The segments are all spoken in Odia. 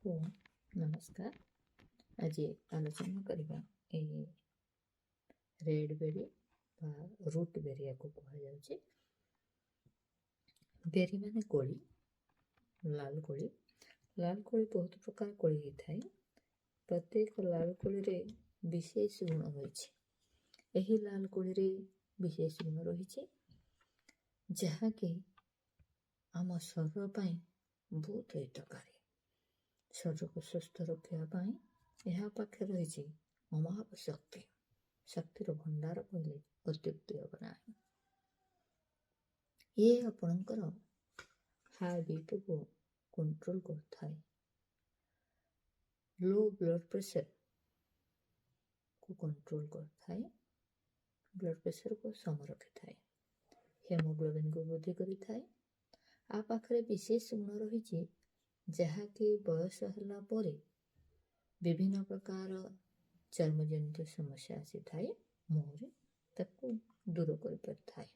ଓ ନମସ୍କାର। ଆଜି ଆଲୋଚନା କରିବା ଏହି ରେଡ୍ ବେରି ବା ରୁଟ୍ ବେରି ୟାକୁ କୁହାଯାଉଛି। ବେରି ମାନେ କୋଳି, ଲାଲ କୋଳି। ଲାଲ କୋଳି ବହୁତ ପ୍ରକାର କୋଳି ହେଇଥାଏ। ପ୍ରତ୍ୟେକ ଲାଲ କୋଳିରେ ବିଶେଷ ଗୁଣ ରହିଛି। ଏହି ଲାଲ କୋଳିରେ ବିଶେଷ ଗୁଣ ରହିଛି ଯାହାକି ଆମ ଶରୀର ପାଇଁ ବହୁତ ହିତକାରୀ। ଶରୀରକୁ ସୁସ୍ଥ ରଖିବା ପାଇଁ ଏହା ପାଖରେ ରହିଛି ଅମାପ ଶକ୍ତି। ଶକ୍ତିର ଭଣ୍ଡାର କହିଲେ ଅତ୍ୟୁକ୍ତି ହେବ ନାହିଁ। ଇଏ ଆପଣଙ୍କର ହାଇ ବିପିକୁ କଣ୍ଟ୍ରୋଲ କରିଥାଏ। ଲୋ ବ୍ଲଡ୍ ପ୍ରେସରକୁ କଣ୍ଟ୍ରୋଲ କରିଥାଏ। ବ୍ଲଡ୍ ପ୍ରେସରକୁ ସମ ରଖିଥାଏ। ହିମୋଗ୍ଲୋବିନକୁ ବୃଦ୍ଧି କରିଥାଏ। ଆ ପାଖରେ ବିଶେଷ ଗୁଣ ରହିଛି ଯାହାକି ବୟସ ହେଲା ପରେ ବିଭିନ୍ନ ପ୍ରକାର ଚର୍ମଜନିତ ସମସ୍ୟା ଆସିଥାଏ ମୁହଁରେ, ତାକୁ ଦୂର କରିପାରିଥାଏ।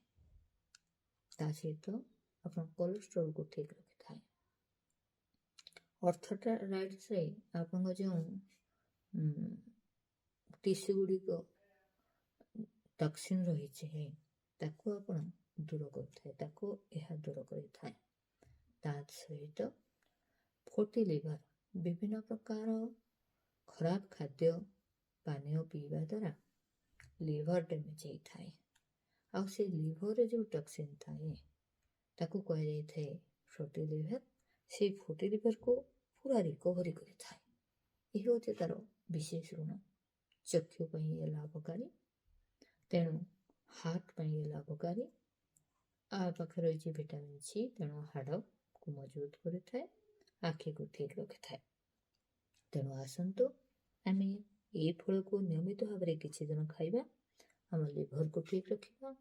ତା ସହିତ ଆପଣ କୋଲେଷ୍ଟ୍ରଲକୁ ଠିକ୍ ରଖିଥାଏ। ଅର୍ଥୋରାଇଡ୍ସରେ ଆପଣଙ୍କ ଯେଉଁ ଟିସ୍ୟୁ ଗୁଡ଼ିକ ଟକ୍ସିନ୍ ରହିଛି ତାକୁ ଆପଣ ଦୂର କରିଥାଏ, ତାକୁ ଏହା ଦୂର କରିଥାଏ। ତା ସହିତ ଫ୍ୟାଟି ଲିଭର, ବିଭିନ୍ନ ପ୍ରକାର ଖରାପ ଖାଦ୍ୟ ପାନୀୟ ପିଇବା ଦ୍ୱାରା ଲିଭର ଡ୍ୟାମେଜ୍ ହେଇଥାଏ। ଆଉ ସେ ଲିଭରରେ ଯେଉଁ ଟକ୍ସିନ୍ ଥାଏ ତାକୁ କୁହାଯାଇଥାଏ ଫ୍ୟାଟି ଲିଭର। ସେଇ ଫ୍ୟାଟି ଲିଭରକୁ ପୁରା ରିକଭରି କରିଥାଏ। ଏହି ହେଉଛି ତା'ର ବିଶେଷ ଗୁଣ। ଚକ୍ଷୁ ପାଇଁ ଇଏ ଲାଭକାରୀ, ତେଣୁ ହାର୍ଟ ପାଇଁ ଇଏ ଲାଭକାରୀ। ଆ ପାଖରେ ରହିଛି ଭିଟାମିନ୍ ସି, ତେଣୁ ହାଡ଼କୁ ମଜବୁତ କରିଥାଏ, ଆଖିକୁ ଠିକ୍ ରଖିଥାଏ। ତେଣୁ ଆସନ୍ତୁ ଆମେ ଏହି ଫଳକୁ ନିୟମିତ ଭାବରେ କିଛି ଦିନ ଖାଇବା, ଆମ ଲିଭରକୁ ଠିକ୍ ରଖିବା,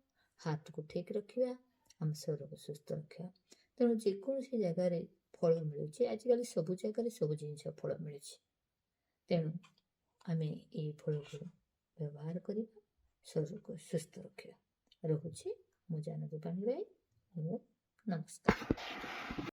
ହାର୍ଟକୁ ଠିକ୍ ରଖିବା, ଆମ ଶରୀରକୁ ସୁସ୍ଥ ରଖିବା। ତେଣୁ ଯେକୌଣସି ଜାଗାରେ ଫଳ ମିଳୁଛି, ଆଜିକାଲି ସବୁ ଜାଗାରେ ସବୁ ଜିନିଷ ଫଳ ମିଳୁଛି। ତେଣୁ ଆମେ ଏହି ଫଳକୁ ବ୍ୟବହାର କରିବା, ଶରୀରକୁ ସୁସ୍ଥ ରଖିବା। ରହୁଛି, ମୁଁ ଜାନକୀ ପାଣିଗ୍ରାହୀ। ନମସ୍କାର।